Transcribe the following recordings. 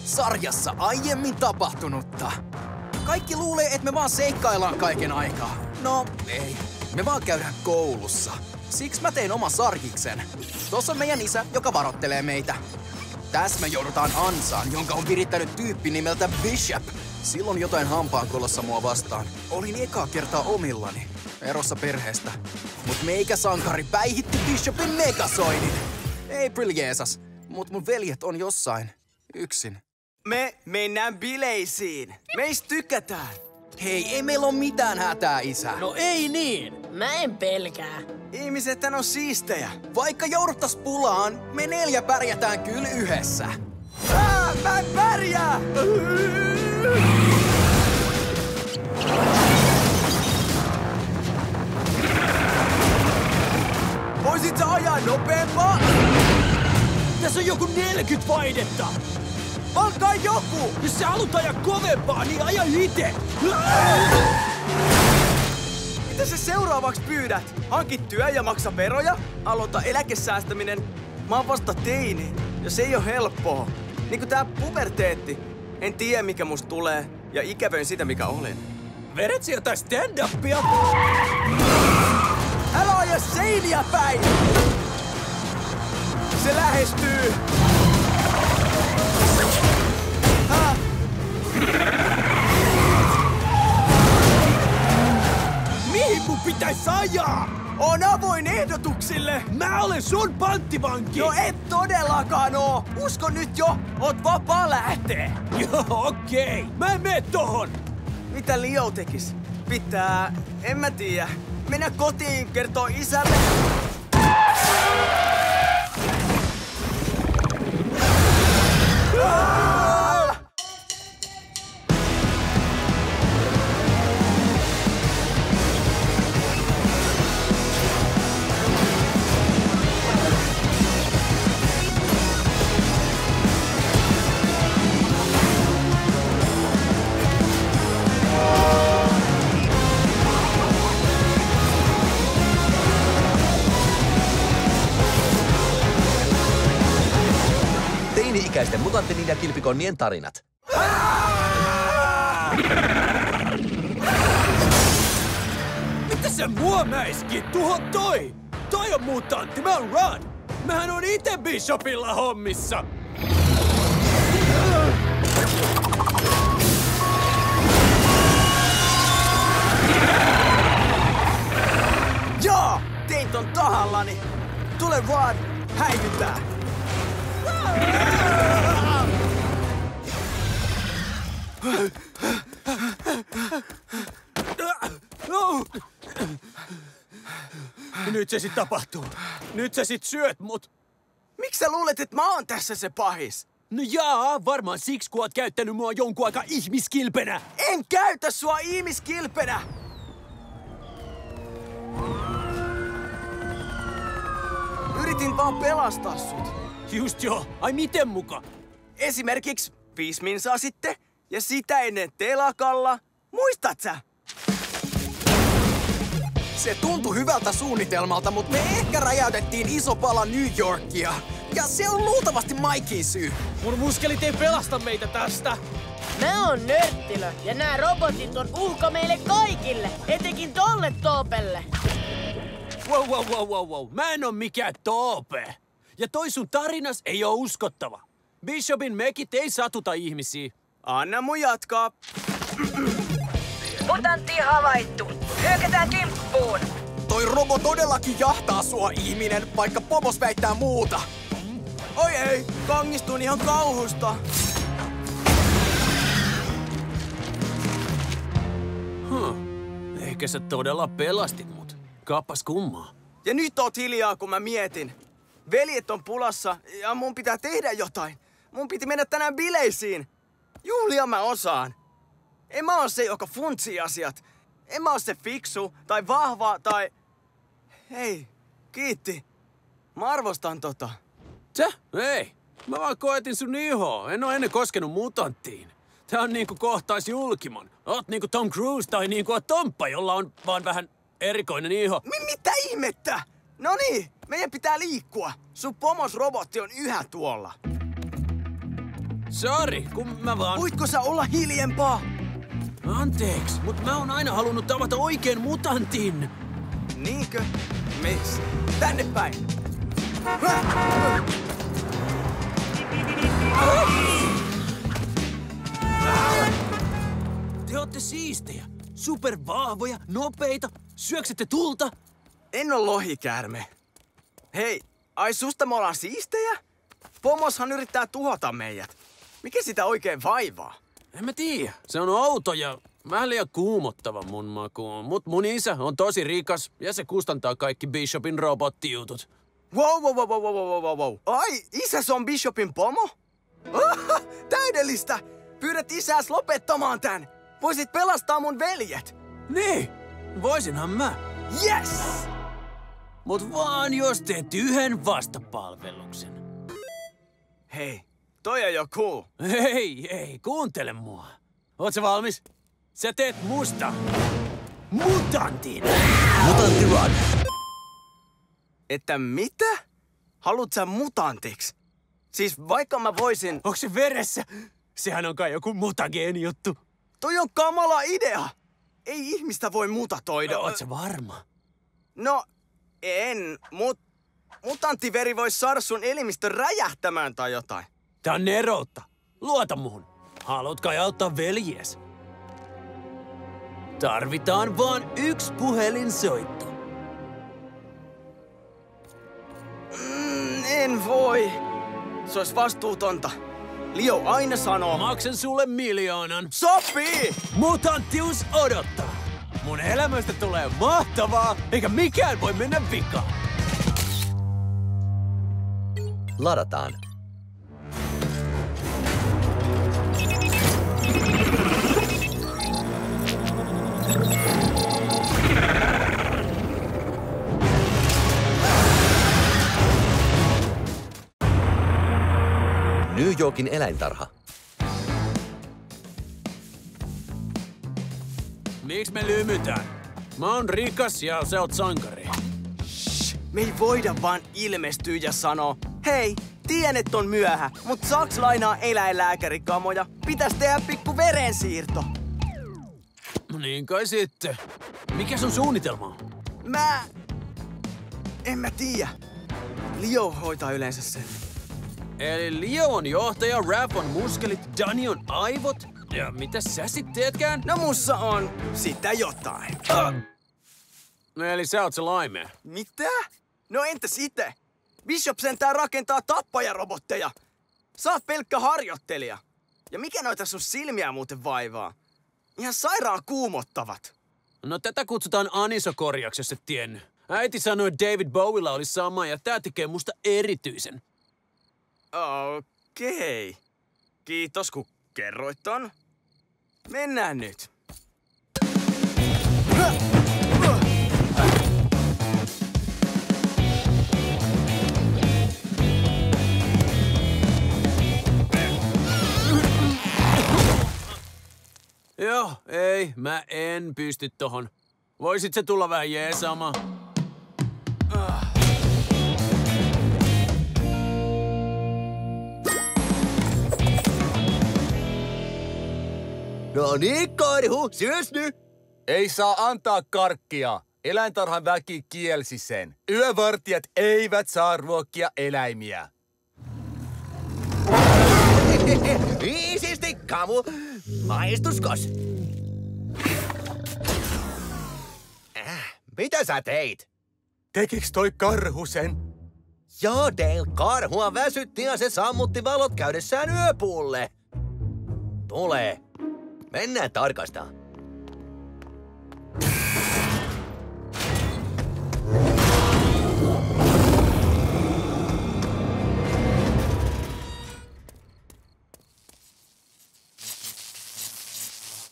Sarjassa aiemmin tapahtunutta. Kaikki luulee, että me vaan seikkaillaan kaiken aikaa. No, ei. Me vaan käydään koulussa. Siksi mä tein oman sarjiksen. Tossa on meidän isä, joka varoittelee meitä. Tässä me joudutaan ansaan, jonka on virittänyt tyyppi nimeltä Bishop. Silloin jotain hampaankolossa mua vastaan. Olin ekaa kertaa omillani. Erossa perheestä. Mut meikä sankari päihitti Bishopin megasoinin. April Jeesas. Mut mun veljet on jossain. Yksin. Me mennään bileisiin. Meistä tykätään. Hei, ei meillä ole mitään hätää, isä. No ei niin. Mä en pelkää. Ihmisethän on siistejä. Vaikka jouduttais pulaan, me 4 pärjätään kyllä yhdessä. Mä en pärjää! Voisit sä ajaa nopeampaa? Tässä on joku 40 vaihdetta. Valkaa joku! Jos sä haluat ajaa kovempaa, niin aja ite! Mitä sä seuraavaksi pyydät? Hanki työ ja maksa veroja? Aloita eläkesäästäminen? Mä oon vasta teini, ja se ei oo helppoa. Niinku tää puberteetti. En tiedä mikä musta tulee, ja ikävöin sitä mikä olen. Vedät sä jotain stand-upia? Älä aja seiniä päin! Se lähestyy! Mihin mun pitäis ajaa? On avoin ehdotuksille! Mä olen sun panttivanki! No et todellakaan oo! Usko nyt jo! Oot vapaa lähtee! Joo, okei. Mä en mene tohon! Mitä Leo tekis? Pitää, en mä tiedä, mennä kotiin kertoo isälle. Teini-ikäisten mutanttien ja kilpikonnien tarinat. Mitä sä mua mäiskit? Tuho toi! Toi on mutantti, mä oon Rod! Mähän on ite Bishopilla hommissa! Joo! Tein ton tahallani! Tule Rod! Häivytää! Nyt se sit tapahtuu. Nyt sä sit syöt mut. Miksi sä luulet, että mä oon tässä se pahis? No jaa, varmaan siksi kun oot käyttänyt mua jonkun aika ihmiskilpenä. En käytä sua ihmiskilpenä! Yritin vaan pelastaa sut. Just joo. Ai miten muka? Esimerkiksi 5 minsaa sitten ja sitä ennen telakalla. Muistat sä? Se tuntui hyvältä suunnitelmalta, mutta me ehkä räjäytettiin iso pala New Yorkia. Ja se on luultavasti Mikein syy. Mun muskelit ei pelasta meitä tästä. Mä oon nörttilö ja nämä robotit on uhka meille kaikille, etenkin tolle Toopelle. Wow. Mä en oo mikään Toope. Ja toi sun tarinas ei oo uskottava. Bishopin mekit ei satuta ihmisiä. Anna mun jatkaa. Mutantti havaittu. Hyökätään kimppuun. Toi robo todellakin jahtaa sua, ihminen, vaikka pomos väittää muuta. Oi ei, kangistuin ihan kauhusta. Ehkä sä todella pelastit mut. Kappas kummaa. Ja nyt oot hiljaa, kun mä mietin. Veljet on pulassa ja mun pitää tehdä jotain. Mun piti mennä tänään bileisiin. Juhlia mä osaan. En mä oo se, joka funtsii asiat. En mä oo se fiksu tai vahva tai... Hei, kiitti. Mä arvostan tota. Tää? Ei. Mä vaan koetin sun ihoa. En oo ennen koskenut mutanttiin. Tää on niinku kohtais julkimon. Oot niinku Tom Cruise tai niinku Tomppa, jolla on vaan vähän erikoinen iho. Mitä ihmettä? No niin, meidän pitää liikkua. Sun pomos robotti on yhä tuolla. Sori, kun mä vaan... Voitko sä olla hiljempaa? Anteeksi, mut mä oon aina halunnut tavata oikean mutantin. Niinkö? Miss? Tänne päin! Te ootte siistejä, supervahvoja, nopeita, syöksette tulta. En oo lohikäärme. Hei, ai susta me ollaan siistejä? Pomoshan yrittää tuhota meidät. Mikä sitä oikein vaivaa? En mä tiedä, se on outo ja vähän liian kuumottava mun makuun. Mut mun isä on tosi rikas ja se kustantaa kaikki Bishopin robottijutut. Wow. Ai, isäs on Bishopin pomo? Täydellistä! Pyydät isääs lopettamaan tän. Voisit pelastaa mun veljet. Niin, voisinhan mä. Yes! Mut vaan jos teet yhden vastapalveluksen. Hei, toi on jo cool. Ei, kuuntele mua. Oot sä valmis? Sä teet musta mutantin. Mutantti Run. Että mitä? Haluut sä mutantiksi? Siis vaikka mä voisin... Onks se veressä? Sehän on kai joku mutageeni juttu. Toi on kamala idea! Ei ihmistä voi mutatoida. Oot sä varma? No, en, mutanttiveri voisi saada sun elimistön räjähtämään tai jotain. Tää on neroutta. Luota muhun. Haluat kai auttaa veljes? Tarvitaan vaan yksi puhelinsoitto. En voi. Se olisi vastuutonta. Leo aina sanoo... Maksan sulle 1 000 000. Sopii! Mutanttius odottaa. Mun elämästä tulee mahtavaa, eikä mikään voi mennä vikaan. Ladataan. New Yorkin eläintarha. Miksi me lymytään? Mä oon rikas ja sä oot sankari. Me ei voida vaan ilmestyä ja sanoa, hei, tien, et on myöhä, mut saaks lainaa eläinlääkärikamoja? Pitäis tehdä pikku verensiirto. Niin kai sitten. Mikä sun suunnitelma on? En mä tiedä. Leo hoitaa yleensä sen. Eli Leo on johtaja, Raph on muskelit, Danny on aivot. Ja mitä sä sit teetkään? No mussa on sitä jotain. Eli sä oot se laimea. Mitä? No entä sitten? Bishop sentään rakentaa tappajarobotteja. Sä oot pelkkä harjoittelija. Ja mikä noita sun silmiä muuten vaivaa? Ihan sairaan kuumottavat. No tätä kutsutaan anisokorjaksi, jos et tiennyt. Äiti sanoi, että David Bowiella oli sama ja tää tekee musta erityisen. Okei. Kiitos kun kerroit ton. Mennään nyt. Joo, ei, mä en pysty tohon. Voisit se tulla vähän jeesaamaan? No niin, karhu, syös nyt! Ei saa antaa karkkia. Eläintarhan väki kielsi sen. Yövartijat eivät saa ruokkia eläimiä. Iisisti, Kamu. Maistuskos? Mitä sä teit? Tekiks toi karhu sen? Joo, Dale, karhua väsytti ja se sammutti valot käydessään yöpuulle. Tulee. Mennään tarkastaan.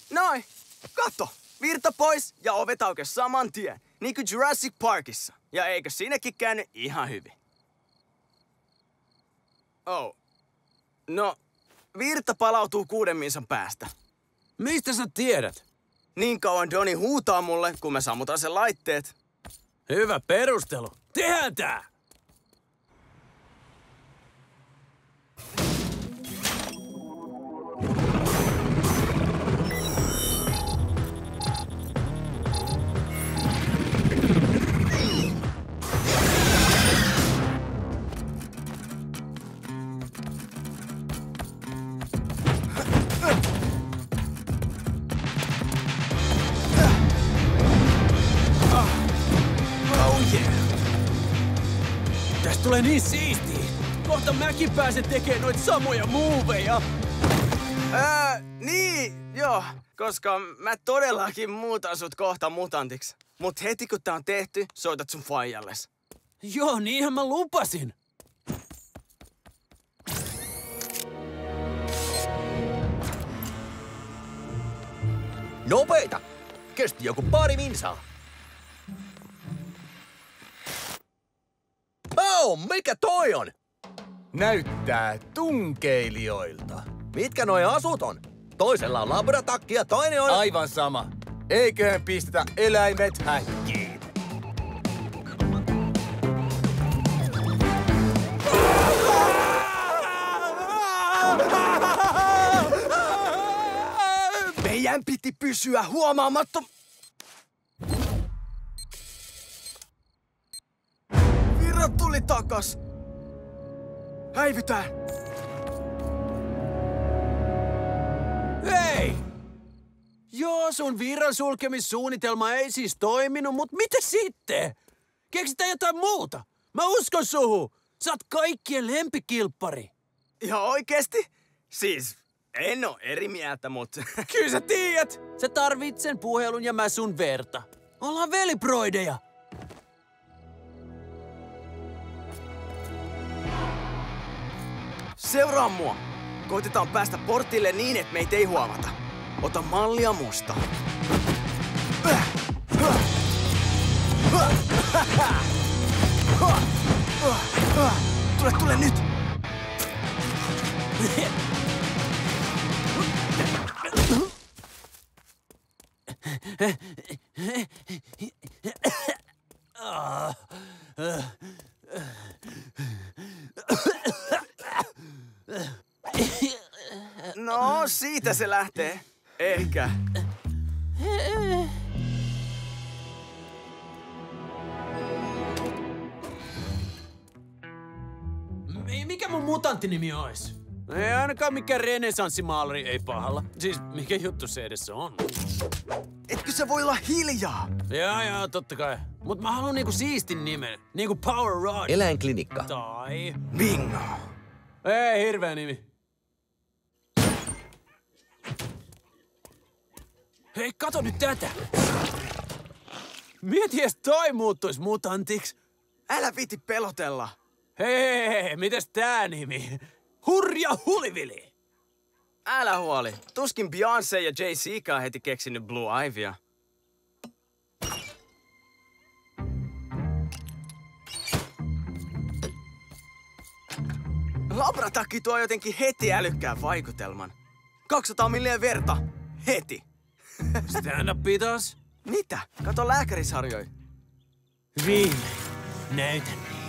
Noin, katso. Virta pois ja ovet aukes saman tien. Niin kuin Jurassic Parkissa. Ja eikö siinäkin käynyt ihan hyvin? Oh. No, virta palautuu 6 minsan päästä. Mistä sä tiedät? Niin kauan Donnie huutaa mulle, kun mä sammutan sen laitteet. Hyvä perustelu. Tehdään tää! tulee niin siistiä. Kohta mäkin pääsen tekemään noita samoja moveja. Niin, joo. Koska mä todellakin muutan sut kohta mutantiksi. Mut heti kun tää on tehty, soitat sun faijalles. Joo, niinhän mä lupasin. Nopeita! Kesti joku pari minsaa. Mikä toi on? Näyttää tunkeilijoilta. Mitkä noi asut on? Toisella on labratakki ja toinen on... Aivan sama. Eiköhän pistetä eläimet häkkiin. Meidän piti pysyä huomaamatta... Virrat tuli takas. Häivytään. Hei! Joo, sun virran sulkemissuunnitelma ei siis toiminut, mut mitä sitten? Keksitään jotain muuta. Mä uskon suhun. Sä oot kaikkien lempikilppari. Ihan oikeesti? Siis, en oo eri mieltä, mut... Kyllä sä tiedät. Sä tarvit sen puhelun ja mä sun verta. Ollaan veliproideja. Seuraa mua. Koitetaan päästä portille niin, et meitä ei huomata. Ota mallia musta. Tule nyt! No, siitä se lähtee. Ehkä. Mikä mun mutanttinimi ois? Ei ainakaan mikään renesanssimaalari, ei pahalla. Siis mikä juttu se edessä on? Etkö sä voi olla hiljaa? Jaa, totta kai. Mut mä haluan niinku siistin nimen. Niinku Power Rod. Eläinklinikka. Tai... Bingo. Ei, hirveä nimi. Hei, kato nyt tätä. Mieti, jos toi muuttuis mutantiksi. Älä viiti pelotella. Hei, mitäs tää nimi? Hurja Hulivili! Älä huoli. Tuskin Beyoncé ja Jay-Zkaan heti keksinyt Blue Ivya. Labratakki tuo jotenkin heti älykkään vaikutelman. 200 milliä verta. Heti. Stand up, pitas. Mitä? Kato lääkärisarjoja. Viimein. Näytän niille.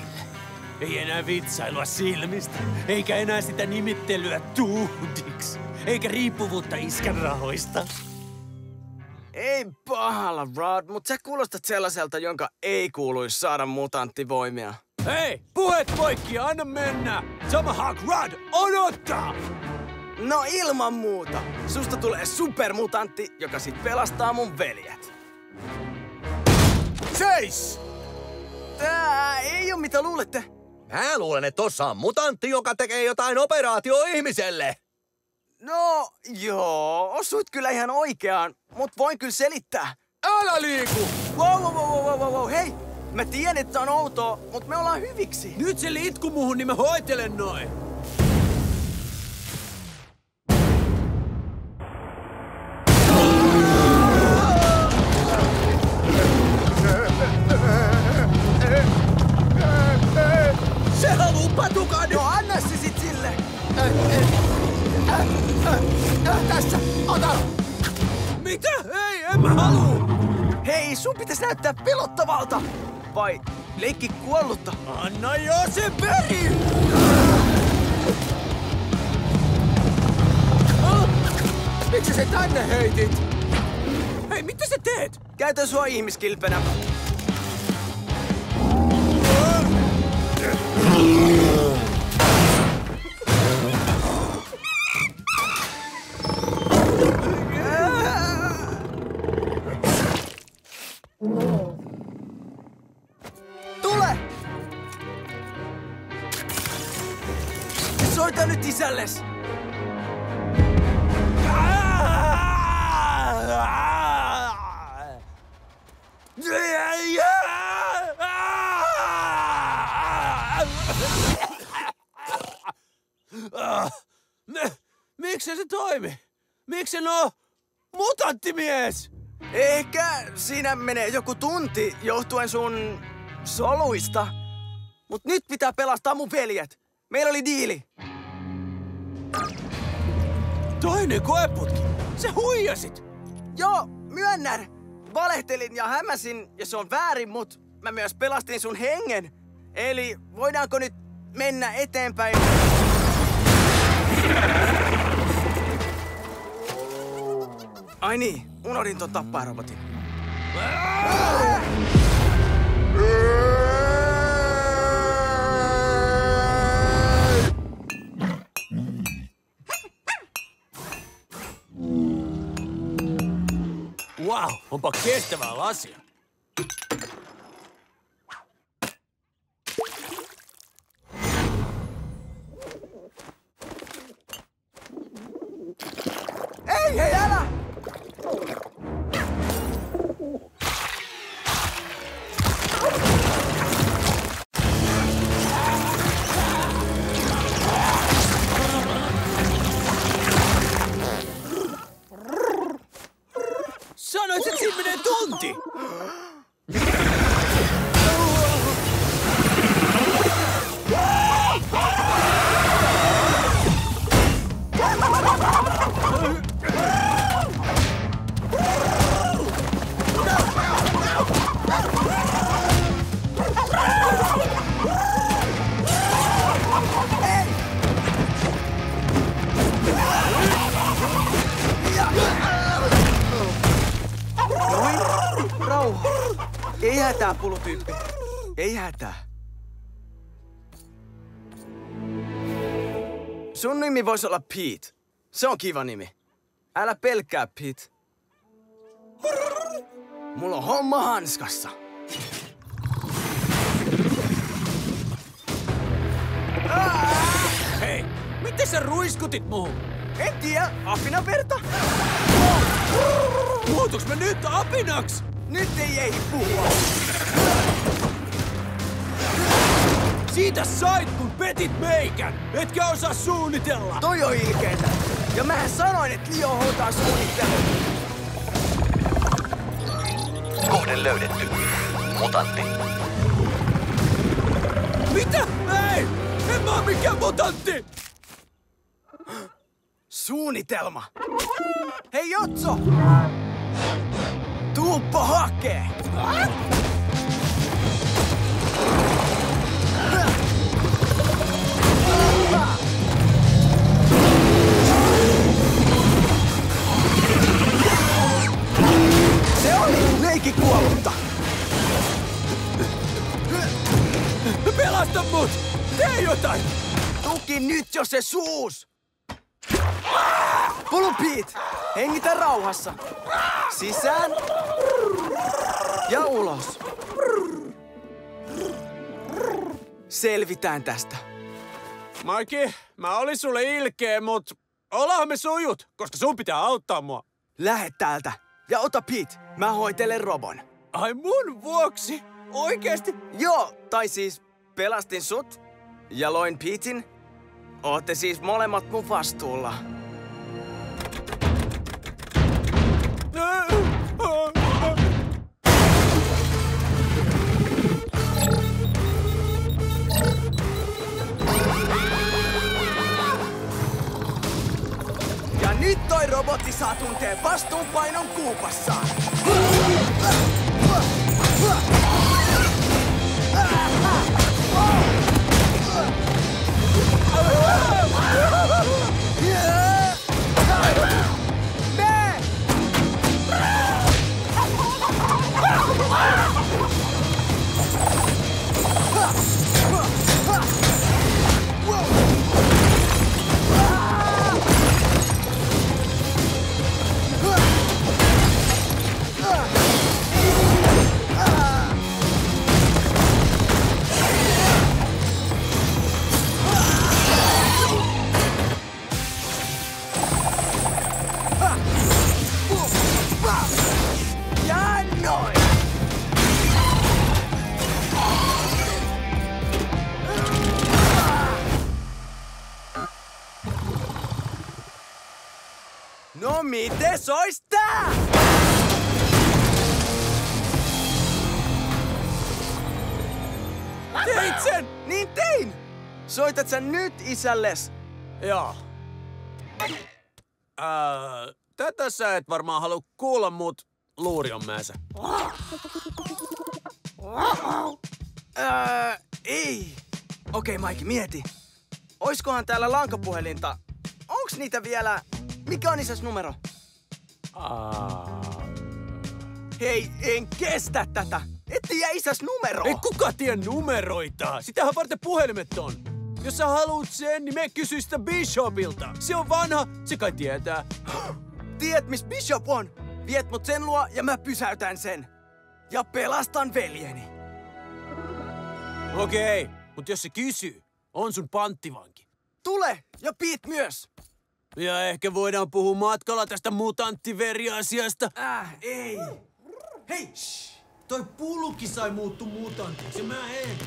Ei enää vitsailua silmistä, eikä enää sitä nimittelyä tuhdiksi, eikä riippuvuutta iskän rahoista. Ei pahalla, Rod, mutta sä kuulostat sellaiselta, jonka ei kuuluisi saada mutanttivoimia. Hei, puheet poikki, anna mennä! Tomahawk Rod, odottaa! No ilman muuta. Susta tulee supermutantti, joka sit pelastaa mun veljet. Seis! Tää ei oo mitä luulette. Mä luulen, että tossa on mutantti, joka tekee jotain operaatio ihmiselle. No, joo, osuit kyllä ihan oikeaan, mut voin kyllä selittää. Älä liiku! Wow, hei! Mä tiedän, että on outoa, mut me ollaan hyviksi. Nyt se liitku muhun, niin mä hoitelen noin. Se haluu patukan! No anna se sit sille! Tässä, ota! Mitä? Ei, en mä haluu! Hei, sun pitäis näyttää pelottavalta! Vai leikki kuollutta? Anna jo se perin! Miksi se tänne heitit? Hei, mitä sä teet? Käytän sua ihmiskilpenä. Tule! se toimi? Miksi en oo mutanttimies? Ehkä siinä menee joku tunti johtuen sun soluista. Mut nyt pitää pelastaa mun veljet. Meillä oli diili. Toinen koeputki. Se huijasit. Joo, myönnän. Valehtelin ja hämäsin ja se on väärin, mut mä myös pelastin sun hengen. Eli voidaanko nyt mennä eteenpäin? Ai niin, unohdin ton tappajarobotin. Wow, onpa kestävää lasia. Ei, älä! Sanoit, että siinä menee tunti! Rauha. Ei hätää, pulutyyppi. Ei hätää. Sun nimi voisi olla Pete. Se on kiva nimi. Älä pelkää, Pete. Mulla on homma hanskassa. Hei, miten sä ruiskutit muuhun? En tiedä, apinaverta? Muutuks mä nyt apinaks? Nyt ei ehdi puhua. Siitä sait, kun petit meikän! Etkä osaa suunnitella! Toi on ilkeetä. Ja mähän sanoin, että Leo hoitaa suunnittelun. Kohde löydetty. Mutantti. Mitä? Ei! En mä oo mikään mutantti! Suunnitelma. Hei Jotso! Tuuppo hakee! Se oli leikki kuollutta! Pelasta mut! Tee jotain! Tuki nyt jo se suus! Pulu Pete! Hengitä rauhassa! Sisään! Ja ulos! Selvitään tästä. Mikey, mä olin sulle ilkeä, mut ollaan me sujut, koska sun pitää auttaa mua. Lähe täältä ja ota Pete. Mä hoitelen robon. Ai mun vuoksi? Oikeesti? Joo, tai siis pelastin sut ja loin Petein. Ootte siis molemmat mun vastuulla. Ja nyt toi robotti saa tuntee vastuunpainon kuupassaan. No mites ois tää? Teit sen! Niin tein! Soitat sä nyt isälles? Joo. Tätä sä et varmaan halua kuulla, mut luuri on mäsä. Ei. Okei, Mike, mieti. Oiskohan täällä lankapuhelinta? Onks niitä vielä? Mikä on isäs numero? Hei, en kestä tätä. Et tiedä isäs numero. Ei kuka tiedä numeroita. Sitähän varten puhelimet on. Jos sä haluut sen, niin me kysy sitä Bishopilta. Se on vanha, se kai tietää. Tiedät, miss Bishop on? Viet mut sen luo ja mä pysäytän sen. Ja pelastan veljeni. Okei, mut jos se kysyy, on sun panttivanki. Tule! Ja Pete myös! Ja ehkä voidaan puhua matkalla tästä mutanttiveri-asiasta. Ei. Hei, shh. Toi pulkki sai muuttu mutantiksi ja mä en.